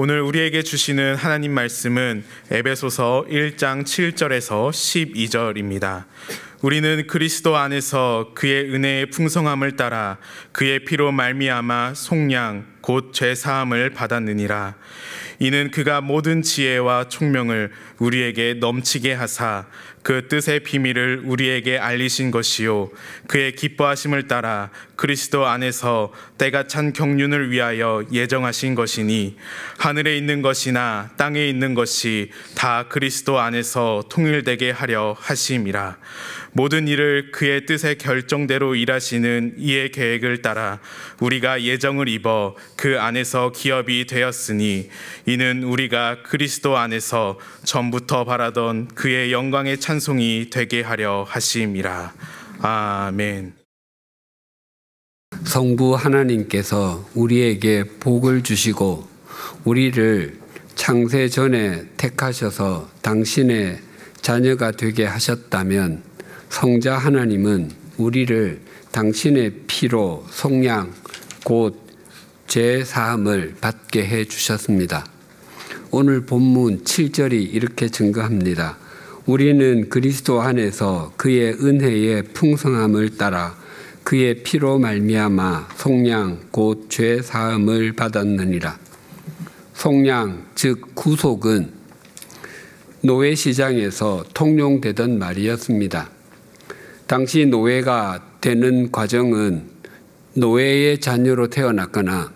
오늘 우리에게 주시는 하나님 말씀은 에베소서 1장 7절에서 12절입니다. 우리는 그리스도 안에서 그의 은혜의 풍성함을 따라 그의 피로 말미암아 속량 곧 죄 사함을 받았느니라. 이는 그가 모든 지혜와 총명을 우리에게 넘치게 하사 그 뜻의 비밀을 우리에게 알리신 것이요 그의 기뻐하심을 따라 그리스도 안에서 때가 찬 경륜을 위하여 예정하신 것이니 하늘에 있는 것이나 땅에 있는 것이 다 그리스도 안에서 통일되게 하려 하심이라. 모든 일을 그의 뜻의 결정대로 일하시는 이의 계획을 따라 우리가 예정을 입어 그 안에서 기업이 되었으니 이는 우리가 그리스도 안에서 전부터 바라던 그의 영광의 찬송이 되게 하려 하심이라. 아멘. 성부 하나님께서 우리에게 복을 주시고 우리를 창세 전에 택하셔서 당신의 자녀가 되게 하셨다면 성자 하나님은 우리를 당신의 피로 속량 곧 죄 사함을 받게 해 주셨습니다. 오늘 본문 7절이 이렇게 증거합니다. 우리는 그리스도 안에서 그의 은혜의 풍성함을 따라 그의 피로 말미암아 속량 곧 죄 사함을 받았느니라. 속량 즉 구속은 노예 시장에서 통용되던 말이었습니다. 당시 노예가 되는 과정은 노예의 자녀로 태어났거나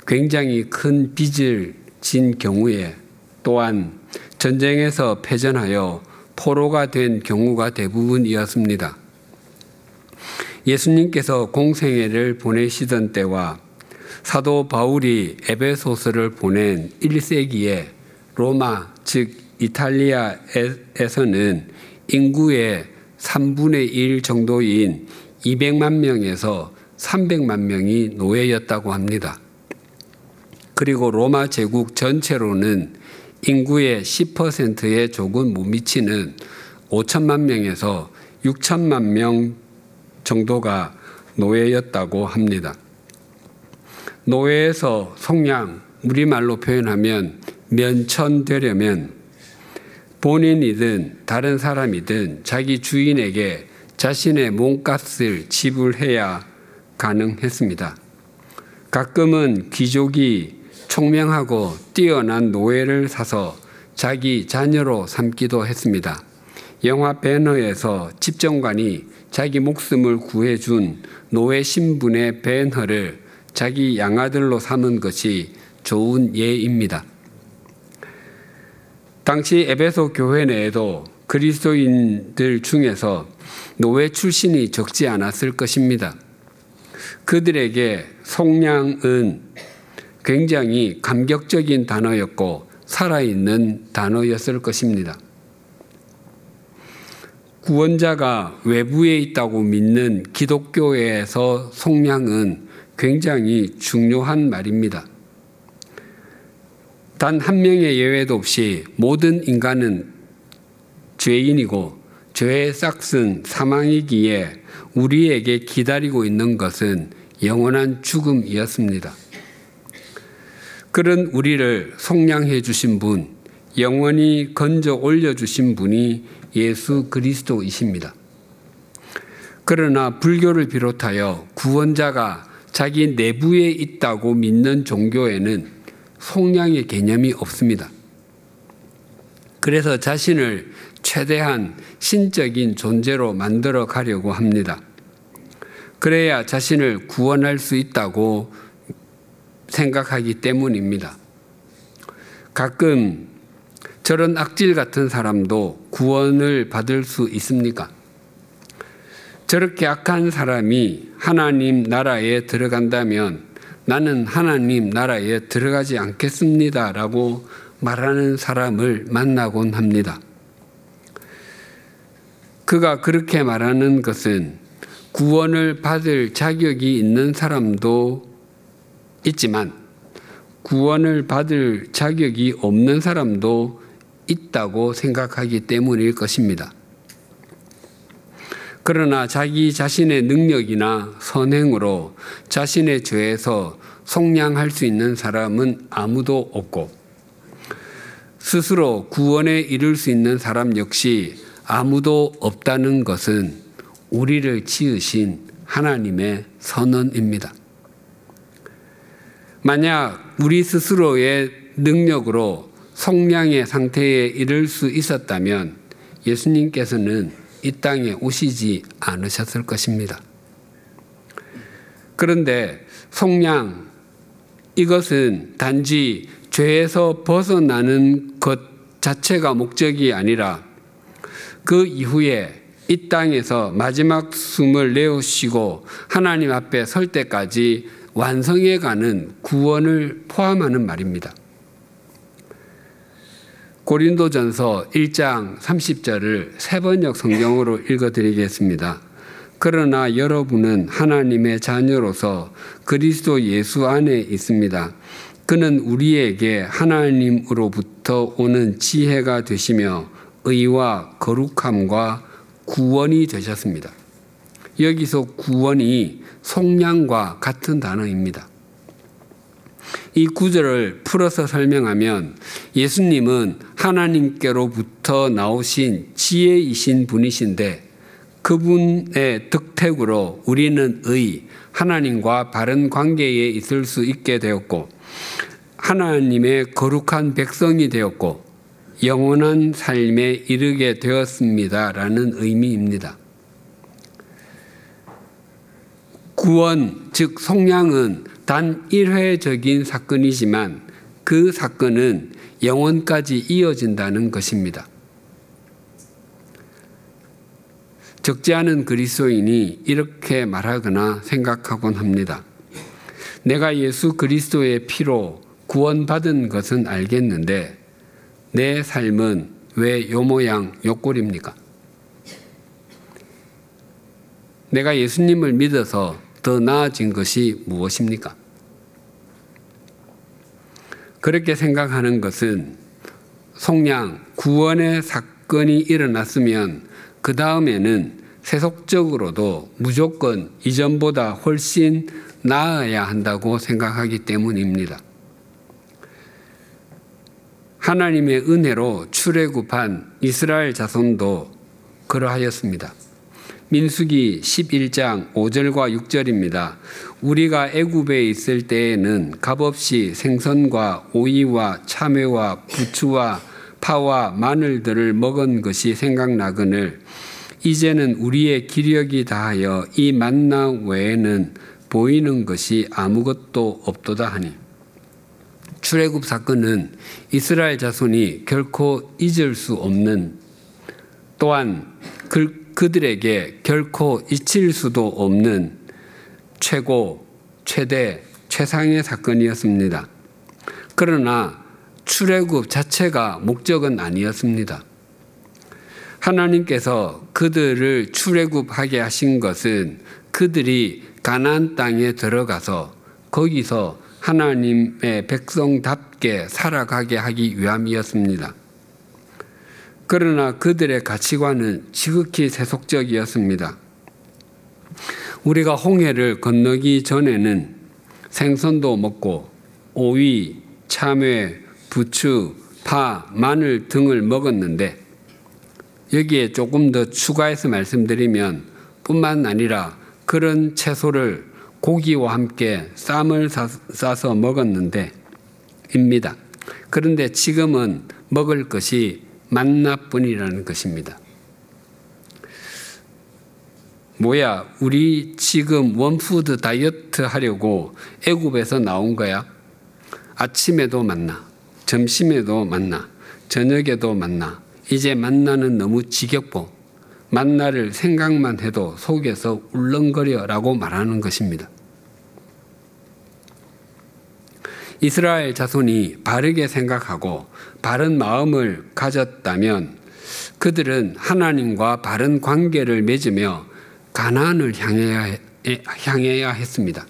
굉장히 큰 빚을 진 경우에 또한 전쟁에서 패전하여 포로가 된 경우가 대부분이었습니다. 예수님께서 공생애를 보내시던 때와 사도 바울이 에베소서를 보낸 1세기에 로마 즉 이탈리아에서는 인구의 3분의 1 정도인 200만 명에서 300만 명이 노예였다고 합니다. 그리고 로마 제국 전체로는 인구의 10%에 조금 못 미치는 5천만 명에서 6천만 명 정도가 노예였다고 합니다. 노예에서 속량, 우리말로 표현하면 면천되려면 본인이든 다른 사람이든 자기 주인에게 자신의 몸값을 지불해야 가능했습니다. 가끔은 귀족이 총명하고 뛰어난 노예를 사서 자기 자녀로 삼기도 했습니다. 영화 배너에서 집정관이 자기 목숨을 구해준 노예 신분의 배너를 자기 양아들로 삼은 것이 좋은 예입니다. 당시 에베소 교회 내에도 그리스도인들 중에서 노예 출신이 적지 않았을 것입니다. 그들에게 속량은 굉장히 감격적인 단어였고 살아있는 단어였을 것입니다. 구원자가 외부에 있다고 믿는 기독교에서 속량은 굉장히 중요한 말입니다. 단 한 명의 예외도 없이 모든 인간은 죄인이고 죄의 싹은 사망이기에 우리에게 기다리고 있는 것은 영원한 죽음이었습니다. 그런 우리를 속량해 주신 분, 영원히 건져 올려주신 분이 예수 그리스도이십니다. 그러나 불교를 비롯하여 구원자가 자기 내부에 있다고 믿는 종교에는 속량의 개념이 없습니다. 그래서 자신을 최대한 신적인 존재로 만들어 가려고 합니다. 그래야 자신을 구원할 수 있다고 생각하기 때문입니다. 가끔 저런 악질 같은 사람도 구원을 받을 수 있습니까? 저렇게 악한 사람이 하나님 나라에 들어간다면 나는 하나님 나라에 들어가지 않겠습니다 라고 말하는 사람을 만나곤 합니다. 그가 그렇게 말하는 것은 구원을 받을 자격이 있는 사람도 있지만 구원을 받을 자격이 없는 사람도 있다고 생각하기 때문일 것입니다. 그러나 자기 자신의 능력이나 선행으로 자신의 죄에서 속량할 수 있는 사람은 아무도 없고 스스로 구원에 이를 수 있는 사람 역시 아무도 없다는 것은 우리를 지으신 하나님의 선언입니다. 만약 우리 스스로의 능력으로 속량의 상태에 이를 수 있었다면 예수님께서는 이 땅에 오시지 않으셨을 것입니다. 그런데 속량, 이것은 단지 죄에서 벗어나는 것 자체가 목적이 아니라 그 이후에 이 땅에서 마지막 숨을 내쉬고 하나님 앞에 설 때까지 완성해가는 구원을 포함하는 말입니다. 고린도전서 1장 30절을 새번역 성경으로 읽어드리겠습니다. 그러나 여러분은 하나님의 자녀로서 그리스도 예수 안에 있습니다. 그는 우리에게 하나님으로부터 오는 지혜가 되시며 의와 거룩함과 구원이 되셨습니다. 여기서 구원이 속량과 같은 단어입니다. 이 구절을 풀어서 설명하면 예수님은 하나님께로부터 나오신 지혜이신 분이신데 그분의 덕택으로 우리는 하나님과 바른 관계에 있을 수 있게 되었고 하나님의 거룩한 백성이 되었고 영원한 삶에 이르게 되었습니다라는 의미입니다. 구원, 즉 속량은 단 일회적인 사건이지만 그 사건은 영원까지 이어진다는 것입니다. 적지 않은 그리스도인이 이렇게 말하거나 생각하곤 합니다. 내가 예수 그리스도의 피로 구원받은 것은 알겠는데 내 삶은 왜 요 모양 요 꼴입니까? 내가 예수님을 믿어서 더 나아진 것이 무엇입니까? 그렇게 생각하는 것은 속량, 구원의 사건이 일어났으면 그 다음에는 세속적으로도 무조건 이전보다 훨씬 나아야 한다고 생각하기 때문입니다. 하나님의 은혜로 출애굽한 이스라엘 자손도 그러하였습니다. 민수기 11장 5절과 6절입니다. 우리가 애굽에 있을 때에는 값없이 생선과 오이와 참외와 부추와 파와 마늘들을 먹은 것이 생각나거늘 이제는 우리의 기력이 다하여 이 만나 외에는 보이는 것이 아무것도 없도다 하니 출애굽 사건은 이스라엘 자손이 결코 잊을 수 없는 또한 그들에게 결코 잊힐 수도 없는 최고, 최대, 최상의 사건이었습니다. 그러나 출애굽 자체가 목적은 아니었습니다. 하나님께서 그들을 출애굽하게 하신 것은 그들이 가나안 땅에 들어가서 거기서 하나님의 백성답게 살아가게 하기 위함이었습니다. 그러나 그들의 가치관은 지극히 세속적이었습니다. 우리가 홍해를 건너기 전에는 생선도 먹고 오이, 참외, 부추, 파, 마늘 등을 먹었는데 여기에 조금 더 추가해서 말씀드리면 뿐만 아니라 그런 채소를 고기와 함께 쌈을 싸서 먹었는데 입니다. 그런데 지금은 먹을 것이 만나뿐이라는 것입니다. 뭐야, 우리 지금 원푸드 다이어트 하려고 애굽에서 나온 거야? 아침에도 만나, 점심에도 만나, 저녁에도 만나. 이제 만나는 너무 지겹고 만나를 생각만 해도 속에서 울렁거려라고 말하는 것입니다. 이스라엘 자손이 바르게 생각하고 바른 마음을 가졌다면 그들은 하나님과 바른 관계를 맺으며 가나안을 향해야 했습니다.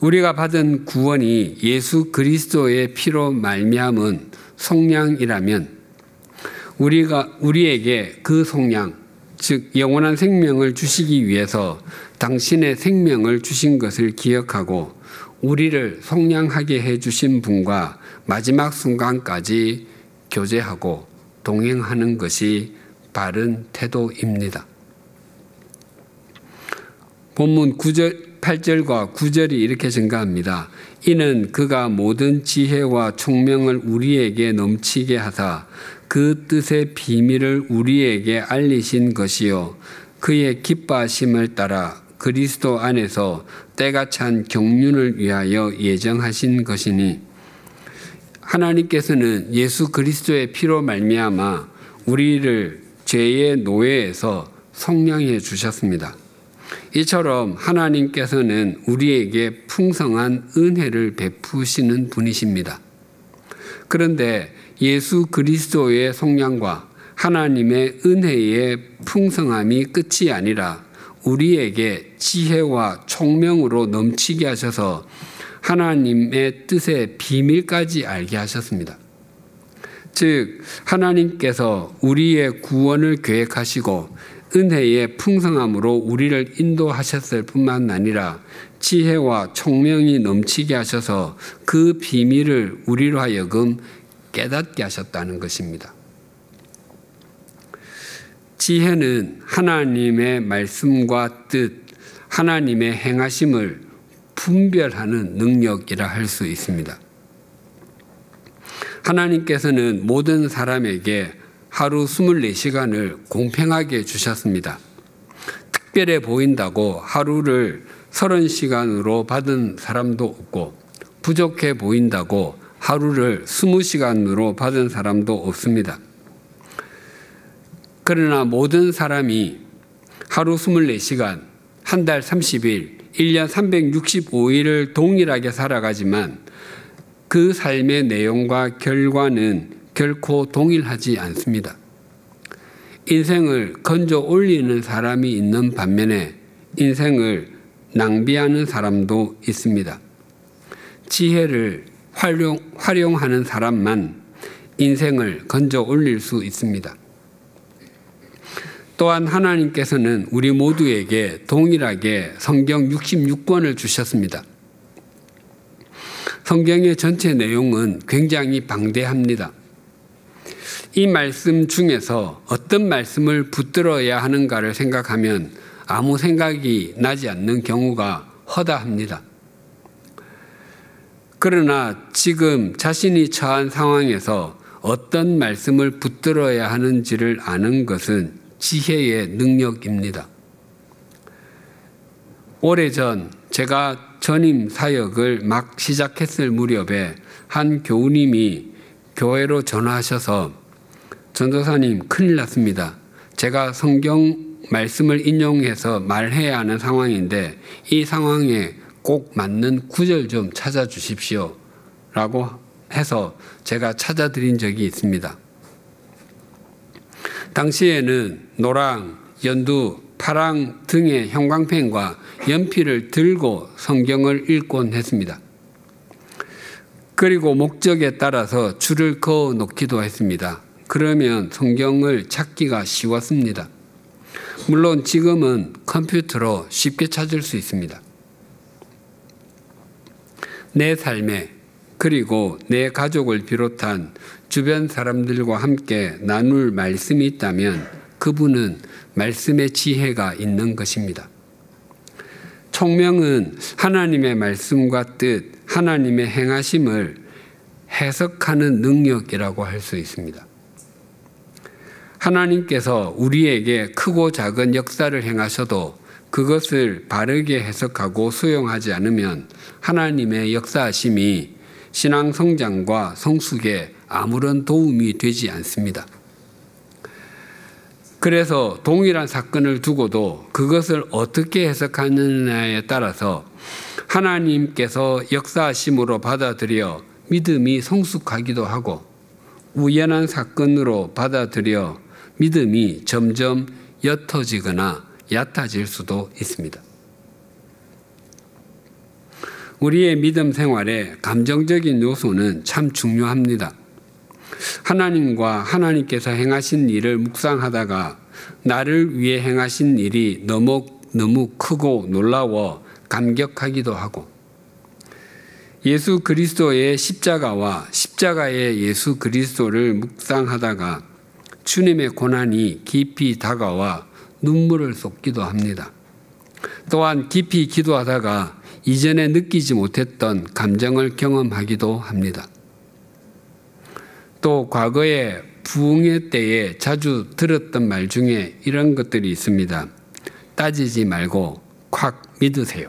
우리가 받은 구원이 예수 그리스도의 피로 말미암은 속량이라면 우리에게 그 속량, 즉 영원한 생명을 주시기 위해서 당신의 생명을 주신 것을 기억하고 우리를 속량하게 해주신 분과 마지막 순간까지 교제하고 동행하는 것이 바른 태도입니다. 본문 8절과 9절이 이렇게 증가합니다. 이는 그가 모든 지혜와 총명을 우리에게 넘치게 하사 그 뜻의 비밀을 우리에게 알리신 것이요 그의 기뻐하심을 따라 그리스도 안에서 때가 찬 경륜을 위하여 예정하신 것이니 하나님께서는 예수 그리스도의 피로 말미암아 우리를 죄의 노예에서 속량해 주셨습니다. 이처럼 하나님께서는 우리에게 풍성한 은혜를 베푸시는 분이십니다. 그런데 예수 그리스도의 속량과 하나님의 은혜의 풍성함이 끝이 아니라 우리에게 지혜와 총명으로 넘치게 하셔서 하나님의 뜻의 비밀까지 알게 하셨습니다. 즉 하나님께서 우리의 구원을 계획하시고 은혜의 풍성함으로 우리를 인도하셨을 뿐만 아니라 지혜와 총명이 넘치게 하셔서 그 비밀을 우리로 하여금 깨닫게 하셨다는 것입니다. 지혜는 하나님의 말씀과 뜻, 하나님의 행하심을 분별하는 능력이라 할 수 있습니다. 하나님께서는 모든 사람에게 하루 24시간을 공평하게 주셨습니다. 특별해 보인다고 하루를 30시간으로 받은 사람도 없고 부족해 보인다고 하루를 20시간으로 받은 사람도 없습니다. 그러나 모든 사람이 하루 24시간, 한 달 30일, 1년 365일을 동일하게 살아가지만 그 삶의 내용과 결과는 결코 동일하지 않습니다. 인생을 건져 올리는 사람이 있는 반면에 인생을 낭비하는 사람도 있습니다. 지혜를 활용하는 사람만 인생을 건져 올릴 수 있습니다. 또한 하나님께서는 우리 모두에게 동일하게 성경 66권을 주셨습니다. 성경의 전체 내용은 굉장히 방대합니다. 이 말씀 중에서 어떤 말씀을 붙들어야 하는가를 생각하면 아무 생각이 나지 않는 경우가 허다합니다. 그러나 지금 자신이 처한 상황에서 어떤 말씀을 붙들어야 하는지를 아는 것은 지혜의 능력입니다. 오래전 제가 전임 사역을 막 시작했을 무렵에 한 교우님이 교회로 전화하셔서 전도사님 큰일 났습니다. 제가 성경 말씀을 인용해서 말해야 하는 상황인데 이 상황에 꼭 맞는 구절 좀 찾아주십시오 라고 해서 제가 찾아드린 적이 있습니다. 당시에는 노랑, 연두, 파랑 등의 형광펜과 연필을 들고 성경을 읽곤 했습니다. 그리고 목적에 따라서 줄을 그어 놓기도 했습니다. 그러면 성경을 찾기가 쉬웠습니다. 물론 지금은 컴퓨터로 쉽게 찾을 수 있습니다. 내 삶에 그리고 내 가족을 비롯한 주변 사람들과 함께 나눌 말씀이 있다면 그분은 말씀의 지혜가 있는 것입니다. 총명은 하나님의 말씀과 뜻, 하나님의 행하심을 해석하는 능력이라고 할 수 있습니다. 하나님께서 우리에게 크고 작은 역사를 행하셔도 그것을 바르게 해석하고 수용하지 않으면 하나님의 역사하심이 신앙 성장과 성숙에 아무런 도움이 되지 않습니다. 그래서 동일한 사건을 두고도 그것을 어떻게 해석하느냐에 따라서 하나님께서 역사하심으로 받아들여 믿음이 성숙하기도 하고 우연한 사건으로 받아들여 믿음이 점점 옅어지거나 얕아질 수도 있습니다. 우리의 믿음 생활에 감정적인 요소는 참 중요합니다. 하나님과 하나님께서 행하신 일을 묵상하다가 나를 위해 행하신 일이 너무 크고 놀라워 감격하기도 하고, 예수 그리스도의 십자가와 십자가의 예수 그리스도를 묵상하다가 주님의 고난이 깊이 다가와 눈물을 쏟기도 합니다. 또한 깊이 기도하다가 이전에 느끼지 못했던 감정을 경험하기도 합니다. 또 과거의 부흥회 때에 자주 들었던 말 중에 이런 것들이 있습니다. 따지지 말고 콱 믿으세요.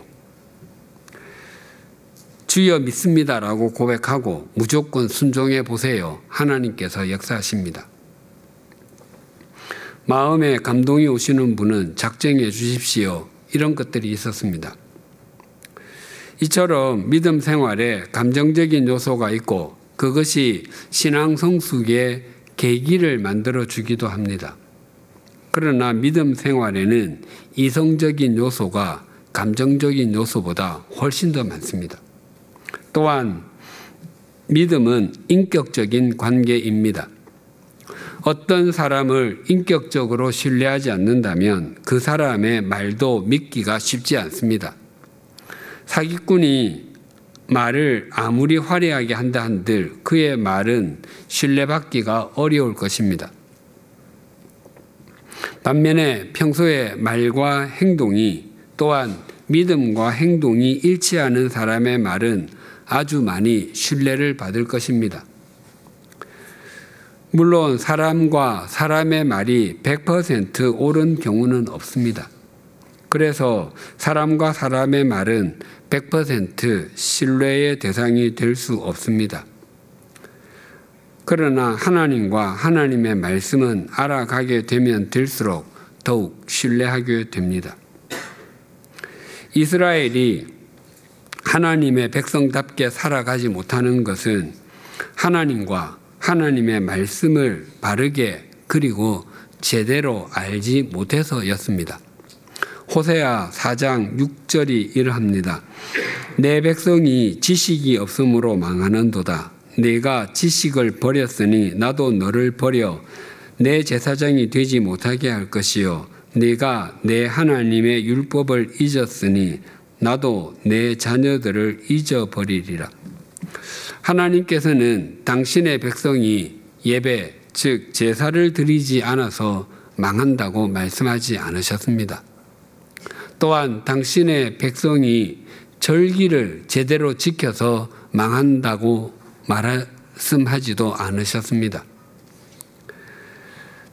주여 믿습니다라고 고백하고 무조건 순종해 보세요. 하나님께서 역사하십니다. 마음에 감동이 오시는 분은 작정해 주십시오. 이런 것들이 있었습니다. 이처럼 믿음 생활에 감정적인 요소가 있고 그것이 신앙 성숙의 계기를 만들어 주기도 합니다. 그러나 믿음 생활에는 이성적인 요소가 감정적인 요소보다 훨씬 더 많습니다. 또한 믿음은 인격적인 관계입니다. 어떤 사람을 인격적으로 신뢰하지 않는다면 그 사람의 말도 믿기가 쉽지 않습니다. 사기꾼이 말을 아무리 화려하게 한다 한들 그의 말은 신뢰받기가 어려울 것입니다. 반면에 평소에 말과 행동이 또한 믿음과 행동이 일치하는 사람의 말은 아주 많이 신뢰를 받을 것입니다. 물론 사람과 사람의 말이 100% 옳은 경우는 없습니다. 그래서 사람과 사람의 말은 100% 신뢰의 대상이 될 수 없습니다. 그러나 하나님과 하나님의 말씀은 알아가게 되면 될수록 더욱 신뢰하게 됩니다. 이스라엘이 하나님의 백성답게 살아가지 못하는 것은 하나님과 하나님의 말씀을 바르게 그리고 제대로 알지 못해서였습니다. 호세아 4장 6절이 이러합니다. 내 백성이 지식이 없으므로 망하는도다. 내가 지식을 버렸으니 나도 너를 버려 내 제사장이 되지 못하게 할 것이요 네가 내 하나님의 율법을 잊었으니 나도 내 자녀들을 잊어버리리라. 하나님께서는 당신의 백성이 예배, 즉 제사를 드리지 않아서 망한다고 말씀하지 않으셨습니다. 또한 당신의 백성이 절기를 제대로 지켜서 망한다고 말씀하지도 않으셨습니다.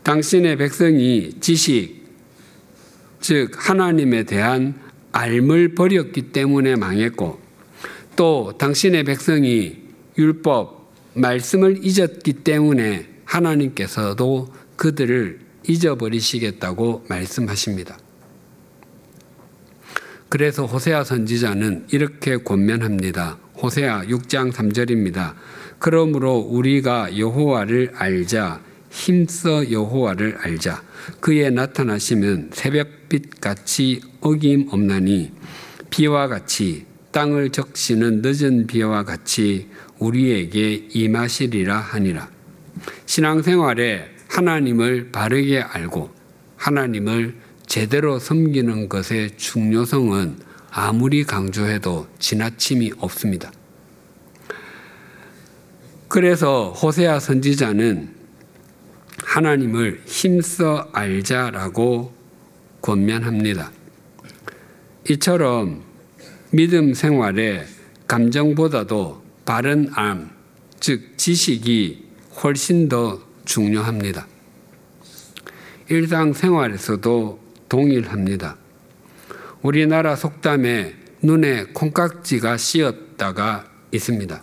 당신의 백성이 지식, 즉 하나님에 대한 알을 버렸기 때문에 망했고 또 당신의 백성이 율법, 말씀을 잊었기 때문에 하나님께서도 그들을 잊어버리시겠다고 말씀하십니다. 그래서 호세아 선지자는 이렇게 권면합니다. 호세아 6장 3절입니다. 그러므로 우리가 여호와를 알자, 힘써 여호와를 알자. 그의 나타나심은 새벽빛같이 어김없나니 비와 같이 땅을 적시는 늦은 비와 같이 우리에게 임하시리라 하니라. 신앙생활에 하나님을 바르게 알고 하나님을 제대로 섬기는 것의 중요성은 아무리 강조해도 지나침이 없습니다. 그래서 호세아 선지자는 하나님을 힘써 알자라고 권면합니다. 이처럼 믿음 생활에 감정보다도 바른 알, 즉 지식이 훨씬 더 중요합니다. 일상생활에서도 동일합니다. 우리나라 속담에 눈에 콩깍지가 씌었다가 있습니다.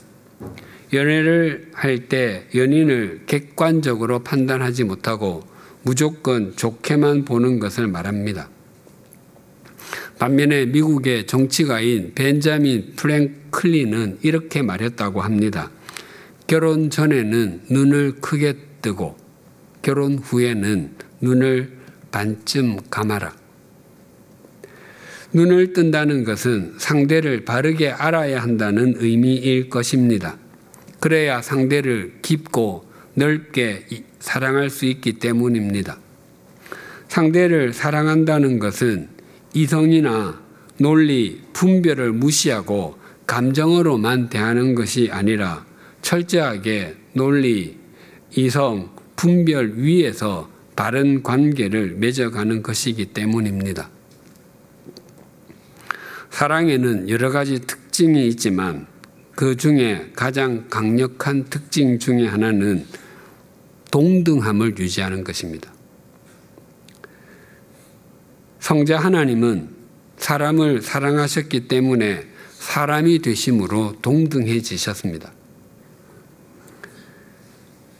연애를 할 때 연인을 객관적으로 판단하지 못하고 무조건 좋게만 보는 것을 말합니다. 반면에 미국의 정치가인 벤자민 프랭클린은 이렇게 말했다고 합니다. 결혼 전에는 눈을 크게 뜨고 결혼 후에는 눈을 반쯤 감아라. 눈을 뜬다는 것은 상대를 바르게 알아야 한다는 의미일 것입니다. 그래야 상대를 깊고 넓게 사랑할 수 있기 때문입니다. 상대를 사랑한다는 것은 이성이나 논리, 분별을 무시하고 감정으로만 대하는 것이 아니라 철저하게 논리, 이성, 분별 위에서 바른 관계를 맺어가는 것이기 때문입니다. 사랑에는 여러 가지 특징이 있지만 그 중에 가장 강력한 특징 중에 하나는 동등함을 유지하는 것입니다. 성자 하나님은 사람을 사랑하셨기 때문에 사람이 되심으로 동등해지셨습니다.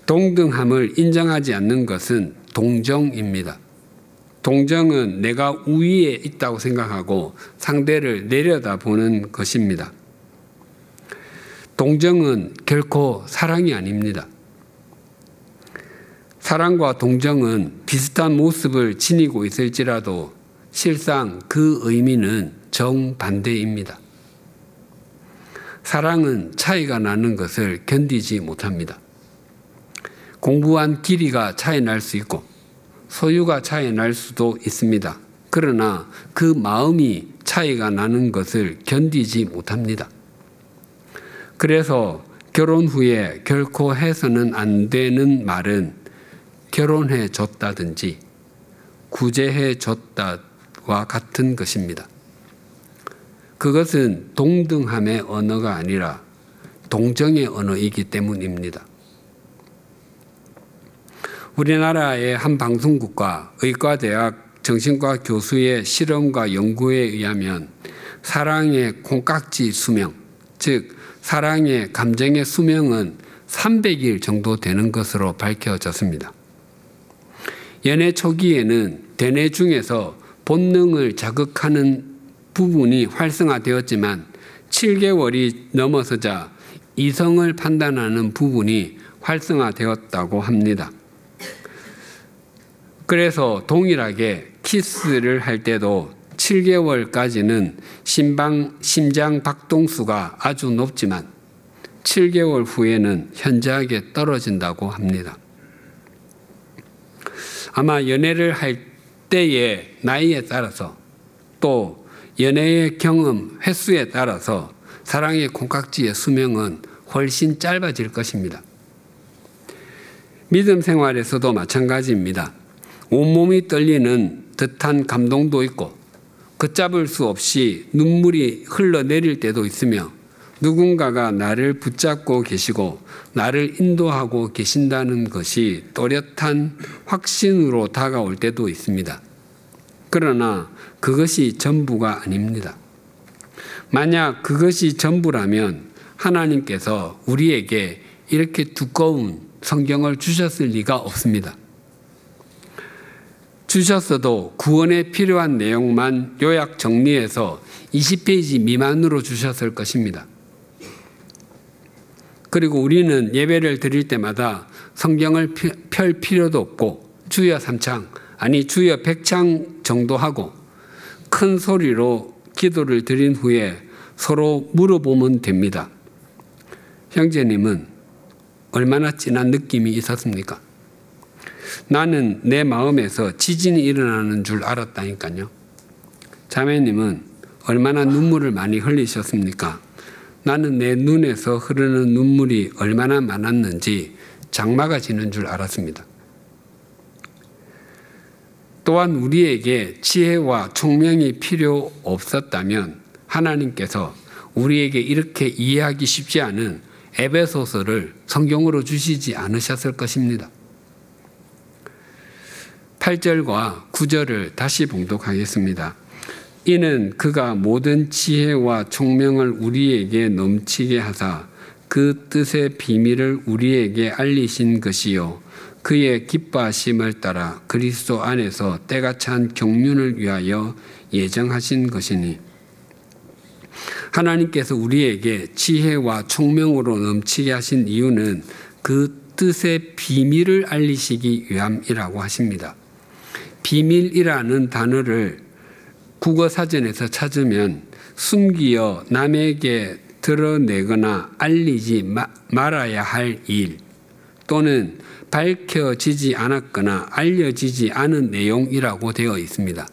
동등함을 인정하지 않는 것은 동정입니다. 동정은 내가 우위에 있다고 생각하고 상대를 내려다보는 것입니다. 동정은 결코 사랑이 아닙니다. 사랑과 동정은 비슷한 모습을 지니고 있을지라도 실상 그 의미는 정반대입니다. 사랑은 차이가 나는 것을 견디지 못합니다. 공부한 길이가 차이 날 수 있고 소유가 차이 날 수도 있습니다. 그러나 그 마음이 차이가 나는 것을 견디지 못합니다. 그래서 결혼 후에 결코 해서는 안 되는 말은 결혼해 줬다든지 구제해 줬다와 같은 것입니다. 그것은 동등함의 언어가 아니라 동정의 언어이기 때문입니다. 우리나라의 한 방송국과 의과대학 정신과 교수의 실험과 연구에 의하면 사랑의 콩깍지 수명, 즉 사랑의 감정의 수명은 300일 정도 되는 것으로 밝혀졌습니다. 연애 초기에는 대뇌 중에서 본능을 자극하는 부분이 활성화되었지만 7개월이 넘어서자 이성을 판단하는 부분이 활성화되었다고 합니다. 그래서 동일하게 키스를 할 때도 7개월까지는 심장 박동수가 아주 높지만 7개월 후에는 현저하게 떨어진다고 합니다. 아마 연애를 할 때의 나이에 따라서 또 연애의 경험 횟수에 따라서 사랑의 콩깍지의 수명은 훨씬 짧아질 것입니다. 믿음 생활에서도 마찬가지입니다. 온몸이 떨리는 듯한 감동도 있고 걷잡을 수 없이 눈물이 흘러내릴 때도 있으며 누군가가 나를 붙잡고 계시고 나를 인도하고 계신다는 것이 또렷한 확신으로 다가올 때도 있습니다. 그러나 그것이 전부가 아닙니다. 만약 그것이 전부라면 하나님께서 우리에게 이렇게 두꺼운 성경을 주셨을 리가 없습니다. 주셨어도 구원에 필요한 내용만 요약 정리해서 20페이지 미만으로 주셨을 것입니다. 그리고 우리는 예배를 드릴 때마다 성경을 펼 필요도 없고 주여 3창, 아니 주여 100창 정도 하고 큰 소리로 기도를 드린 후에 서로 물어보면 됩니다. 형제님은 얼마나 진한 느낌이 있었습니까? 나는 내 마음에서 지진이 일어나는 줄 알았다니까요. 자매님은 얼마나 눈물을 많이 흘리셨습니까? 나는 내 눈에서 흐르는 눈물이 얼마나 많았는지 장마가 지는 줄 알았습니다. 또한 우리에게 지혜와 총명이 필요 없었다면 하나님께서 우리에게 이렇게 이해하기 쉽지 않은 에베소서를 성경으로 주시지 않으셨을 것입니다. 8절과 9절을 다시 봉독하겠습니다. 이는 그가 모든 지혜와 총명을 우리에게 넘치게 하사 그 뜻의 비밀을 우리에게 알리신 것이요 그의 기뻐하심을 따라 그리스도 안에서 때가 찬 경륜을 위하여 예정하신 것이니 하나님께서 우리에게 지혜와 총명으로 넘치게 하신 이유는 그 뜻의 비밀을 알리시기 위함이라고 하십니다. 비밀이라는 단어를 국어사전에서 찾으면 숨기어 남에게 드러내거나 알리지 말아야 할 일, 또는 밝혀지지 않았거나 알려지지 않은 내용이라고 되어 있습니다.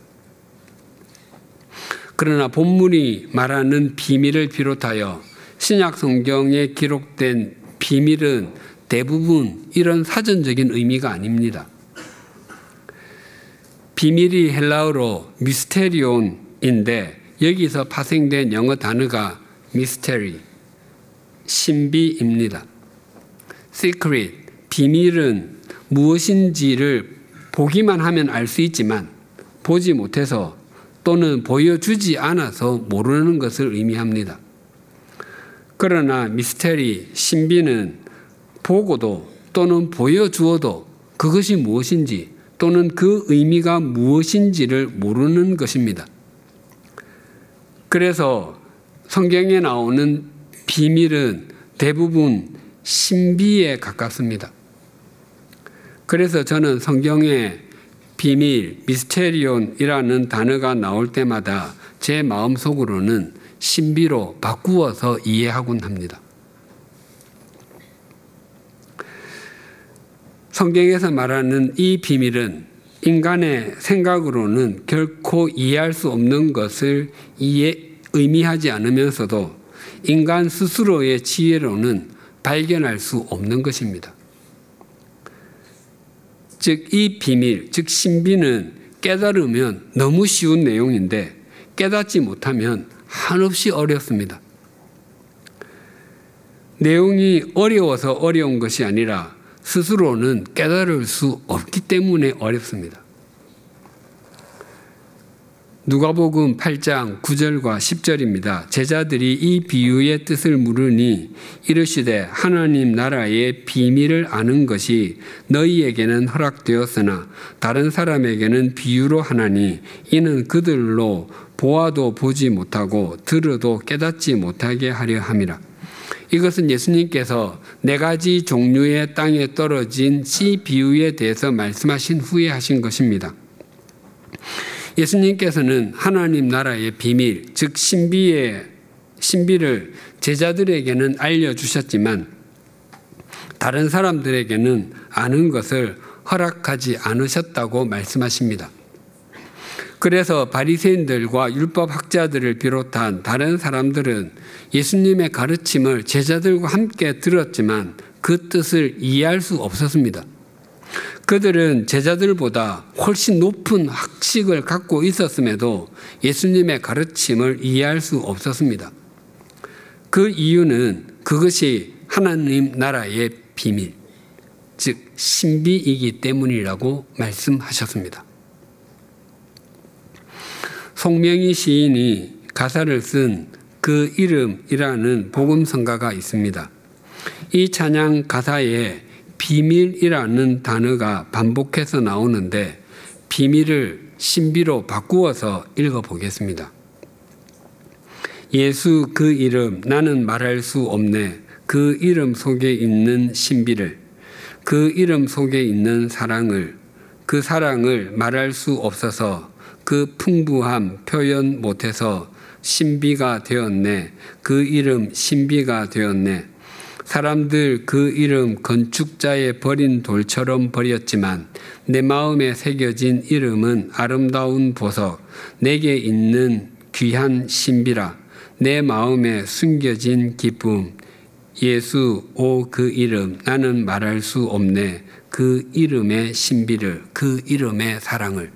그러나 본문이 말하는 비밀을 비롯하여 신약 성경에 기록된 비밀은 대부분 이런 사전적인 의미가 아닙니다. 비밀이 헬라어로 미스테리온인데 여기서 파생된 영어 단어가 미스테리, 신비입니다. secret, 비밀은 무엇인지를 보기만 하면 알 수 있지만 보지 못해서 또는 보여주지 않아서 모르는 것을 의미합니다. 그러나 미스테리, 신비는 보고도 또는 보여주어도 그것이 무엇인지 또는 그 의미가 무엇인지를 모르는 것입니다. 그래서 성경에 나오는 비밀은 대부분 신비에 가깝습니다. 그래서 저는 성경에 비밀, 미스테리온이라는 단어가 나올 때마다 제 마음속으로는 신비로 바꾸어서 이해하곤 합니다. 성경에서 말하는 이 비밀은 인간의 생각으로는 결코 이해할 수 없는 것을 의미하지 않으면서도 인간 스스로의 지혜로는 발견할 수 없는 것입니다. 즉, 이 비밀, 즉 신비는 깨달으면 너무 쉬운 내용인데 깨닫지 못하면 한없이 어렵습니다. 내용이 어려워서 어려운 것이 아니라 스스로는 깨달을 수 없기 때문에 어렵습니다. 누가복음 8장 9절과 10절입니다. 제자들이 이 비유의 뜻을 물으니 이르시되 하나님 나라의 비밀을 아는 것이 너희에게는 허락되었으나 다른 사람에게는 비유로 하나니 이는 그들로 보아도 보지 못하고 들어도 깨닫지 못하게 하려 함이라. 이것은 예수님께서 4가지 종류의 땅에 떨어진 씨 비유에 대해서 말씀하신 후에 하신 것입니다. 예수님께서는 하나님 나라의 비밀, 즉 신비를 제자들에게는 알려주셨지만 다른 사람들에게는 아는 것을 허락하지 않으셨다고 말씀하십니다. 그래서 바리새인들과 율법학자들을 비롯한 다른 사람들은 예수님의 가르침을 제자들과 함께 들었지만 그 뜻을 이해할 수 없었습니다. 그들은 제자들보다 훨씬 높은 학식을 갖고 있었음에도 예수님의 가르침을 이해할 수 없었습니다. 그 이유는 그것이 하나님 나라의 비밀, 즉 신비이기 때문이라고 말씀하셨습니다. 송명희 시인이 가사를 쓴 그 이름이라는 복음성가가 있습니다. 이 찬양 가사에 비밀이라는 단어가 반복해서 나오는데 비밀을 신비로 바꾸어서 읽어보겠습니다. 예수 그 이름 나는 말할 수 없네. 그 이름 속에 있는 신비를, 그 이름 속에 있는 사랑을, 그 사랑을 말할 수 없어서 그 풍부함 표현 못해서 신비가 되었네. 그 이름 신비가 되었네. 사람들 그 이름 건축자의 버린 돌처럼 버렸지만 내 마음에 새겨진 이름은 아름다운 보석, 내게 있는 귀한 신비라. 내 마음에 숨겨진 기쁨, 예수 오 그 이름 나는 말할 수 없네. 그 이름의 신비를, 그 이름의 사랑을.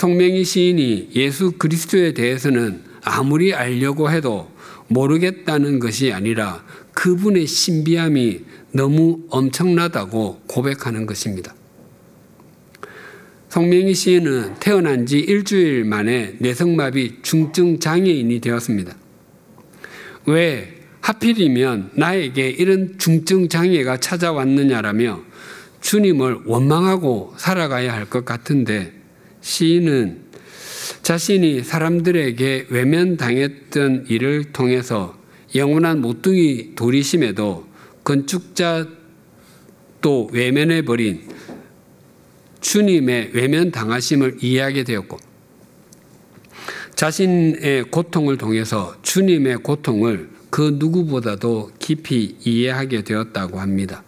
송명희 시인이 예수 그리스도에 대해서는 아무리 알려고 해도 모르겠다는 것이 아니라 그분의 신비함이 너무 엄청나다고 고백하는 것입니다. 송명희 시인은 태어난 지 일주일 만에 뇌성마비 중증 장애인이 되었습니다. 왜 하필이면 나에게 이런 중증 장애가 찾아왔느냐라며 주님을 원망하고 살아가야 할 것 같은데 시인은 자신이 사람들에게 외면당했던 일을 통해서 영원한 모퉁이 돌이심에도 건축자도 외면해버린 주님의 외면당하심을 이해하게 되었고 자신의 고통을 통해서 주님의 고통을 그 누구보다도 깊이 이해하게 되었다고 합니다.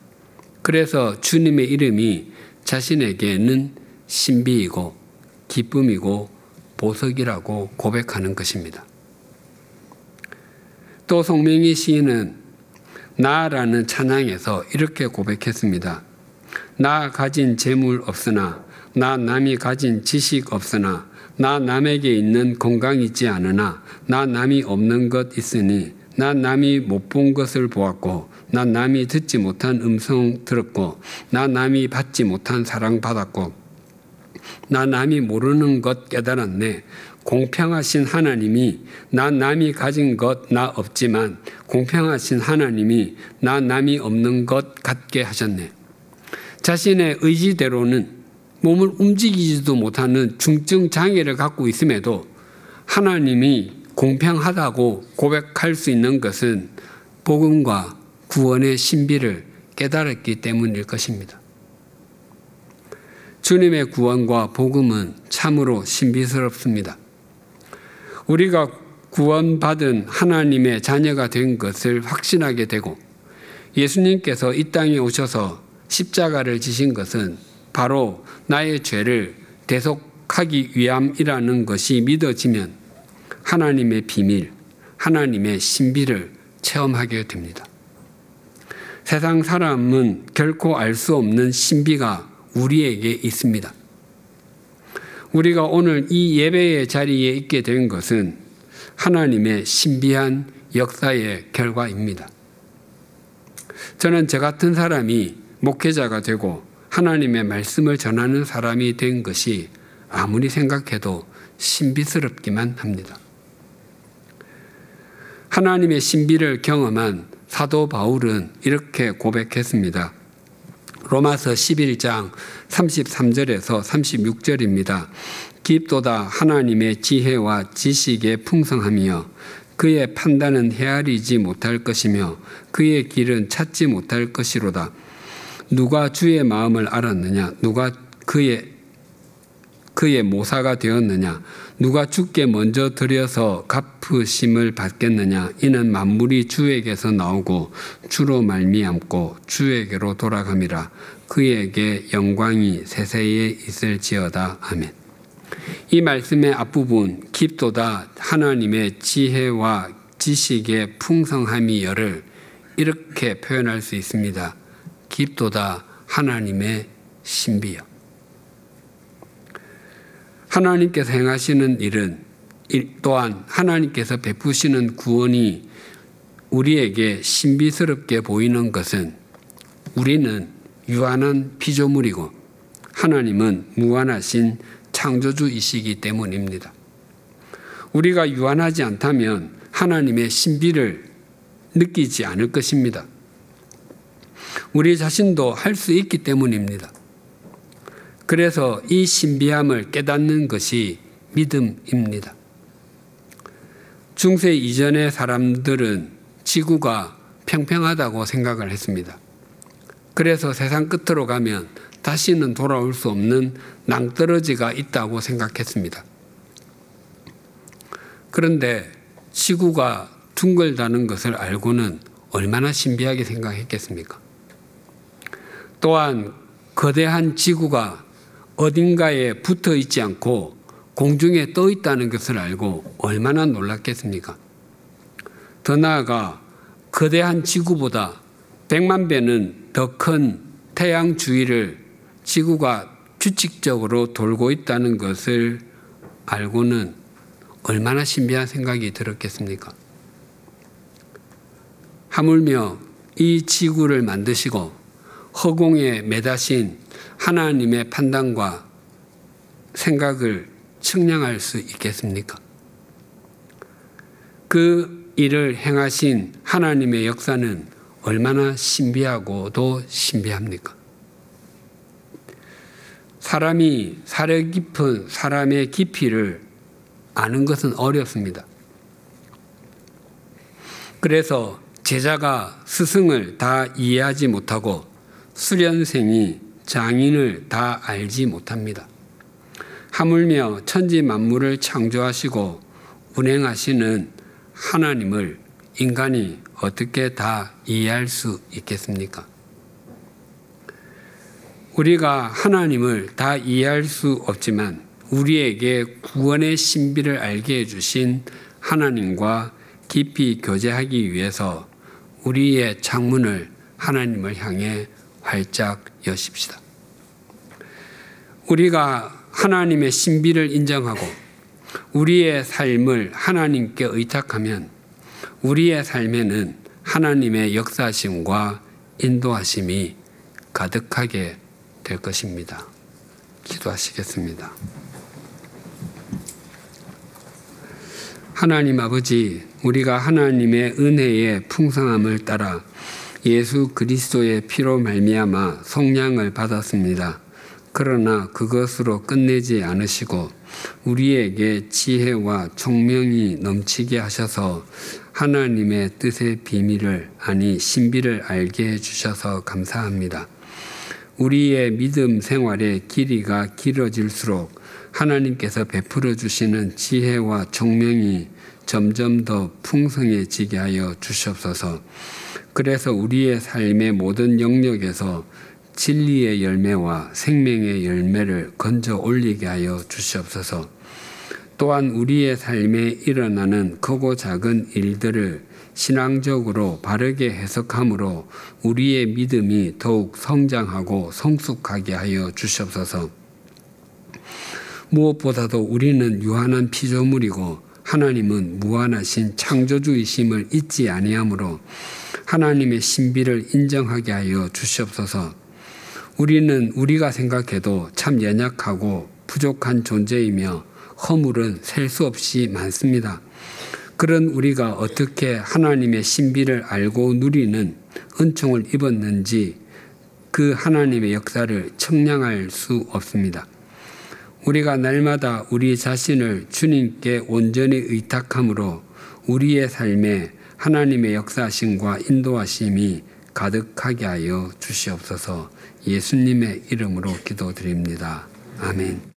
그래서 주님의 이름이 자신에게는 신비이고 기쁨이고 보석이라고 고백하는 것입니다. 또 송명희 시인은 나라는 찬양에서 이렇게 고백했습니다. 나 가진 재물 없으나, 나 남이 가진 지식 없으나, 나 남에게 있는 건강 있지 않으나, 나 남이 없는 것 있으니, 나 남이 못 본 것을 보았고, 나 남이 듣지 못한 음성 들었고, 나 남이 받지 못한 사랑 받았고, 나 남이 모르는 것 깨달았네. 공평하신 하나님이 나 남이 가진 것 나 없지만 공평하신 하나님이 나 남이 없는 것 갖게 하셨네. 자신의 의지대로는 몸을 움직이지도 못하는 중증 장애를 갖고 있음에도 하나님이 공평하다고 고백할 수 있는 것은 복음과 구원의 신비를 깨달았기 때문일 것입니다. 주님의 구원과 복음은 참으로 신비스럽습니다. 우리가 구원받은 하나님의 자녀가 된 것을 확신하게 되고, 예수님께서 이 땅에 오셔서 십자가를 지신 것은 바로 나의 죄를 대속하기 위함이라는 것이 믿어지면 하나님의 비밀, 하나님의 신비를 체험하게 됩니다. 세상 사람은 결코 알 수 없는 신비가 우리에게 있습니다. 우리가 오늘 이 예배의 자리에 있게 된 것은 하나님의 신비한 역사의 결과입니다. 저는 저 같은 사람이 목회자가 되고 하나님의 말씀을 전하는 사람이 된 것이 아무리 생각해도 신비스럽기만 합니다. 하나님의 신비를 경험한 사도 바울은 이렇게 고백했습니다. 로마서 11장 33절에서 36절입니다. 깊도다 하나님의 지혜와 지식의 풍성함이여 그의 판단은 헤아리지 못할 것이며 그의 길은 찾지 못할 것이로다. 누가 주의 마음을 알았느냐? 누가 그의 모사가 되었느냐? 누가 주께 먼저 드려서 갚으심을 받겠느냐? 이는 만물이 주에게서 나오고 주로 말미암고 주에게로 돌아감이라. 그에게 영광이 세세에 있을지어다. 아멘. 이 말씀의 앞부분 깊도다 하나님의 지혜와 지식의 풍성함이여를 이렇게 표현할 수 있습니다. 깊도다 하나님의 신비여. 하나님께서 행하시는 일은 또한 하나님께서 베푸시는 구원이 우리에게 신비스럽게 보이는 것은 우리는 유한한 피조물이고 하나님은 무한하신 창조주이시기 때문입니다. 우리가 유한하지 않다면 하나님의 신비를 느끼지 않을 것입니다. 우리 자신도 할 수 있기 때문입니다. 그래서 이 신비함을 깨닫는 것이 믿음입니다. 중세 이전의 사람들은 지구가 평평하다고 생각을 했습니다. 그래서 세상 끝으로 가면 다시는 돌아올 수 없는 낭떠러지가 있다고 생각했습니다. 그런데 지구가 둥글다는 것을 알고는 얼마나 신비하게 생각했겠습니까? 또한 거대한 지구가 어딘가에 붙어 있지 않고 공중에 떠 있다는 것을 알고 얼마나 놀랐겠습니까? 더 나아가 거대한 지구보다 100만 배는 더 큰 태양 주위를 지구가 규칙적으로 돌고 있다는 것을 알고는 얼마나 신비한 생각이 들었겠습니까? 하물며 이 지구를 만드시고 허공에 매다신 하나님의 판단과 생각을 측량할 수 있겠습니까? 그 일을 행하신 하나님의 역사는 얼마나 신비하고도 신비합니까? 사람이 사려 깊은 사람의 깊이를 아는 것은 어렵습니다. 그래서 제자가 스승을 다 이해하지 못하고 수련생이 장인을 다 알지 못합니다. 하물며 천지 만물을 창조하시고 운행하시는 하나님을 인간이 어떻게 다 이해할 수 있겠습니까? 우리가 하나님을 다 이해할 수 없지만 우리에게 구원의 신비를 알게 해주신 하나님과 깊이 교제하기 위해서 우리의 창문을 하나님을 향해 활짝 여십시다. 우리가 하나님의 신비를 인정하고 우리의 삶을 하나님께 의탁하면 우리의 삶에는 하나님의 역사심과 인도하심이 가득하게 될 것입니다. 기도하시겠습니다. 하나님 아버지, 우리가 하나님의 은혜의 풍성함을 따라 예수 그리스도의 피로 말미암아 속량을 받았습니다. 그러나 그것으로 끝내지 않으시고 우리에게 지혜와 총명이 넘치게 하셔서 하나님의 뜻의 비밀을, 아니 신비를 알게 해주셔서 감사합니다. 우리의 믿음 생활의 길이가 길어질수록 하나님께서 베풀어 주시는 지혜와 총명이 점점 더 풍성해지게 하여 주시옵소서. 그래서 우리의 삶의 모든 영역에서 진리의 열매와 생명의 열매를 건져 올리게 하여 주시옵소서. 또한 우리의 삶에 일어나는 크고 작은 일들을 신앙적으로 바르게 해석함으로 우리의 믿음이 더욱 성장하고 성숙하게 하여 주시옵소서. 무엇보다도 우리는 유한한 피조물이고 하나님은 무한하신 창조주이심을 잊지 아니하므로 하나님의 신비를 인정하게 하여 주시옵소서. 우리는 우리가 생각해도 참 연약하고 부족한 존재이며 허물은 셀 수 없이 많습니다. 그런 우리가 어떻게 하나님의 신비를 알고 누리는 은총을 입었는지 그 하나님의 역사를 청량할 수 없습니다. 우리가 날마다 우리 자신을 주님께 온전히 의탁함으로 우리의 삶에 하나님의 역사하심과 인도하심이 가득하게 하여 주시옵소서. 예수님의 이름으로 기도드립니다. 아멘.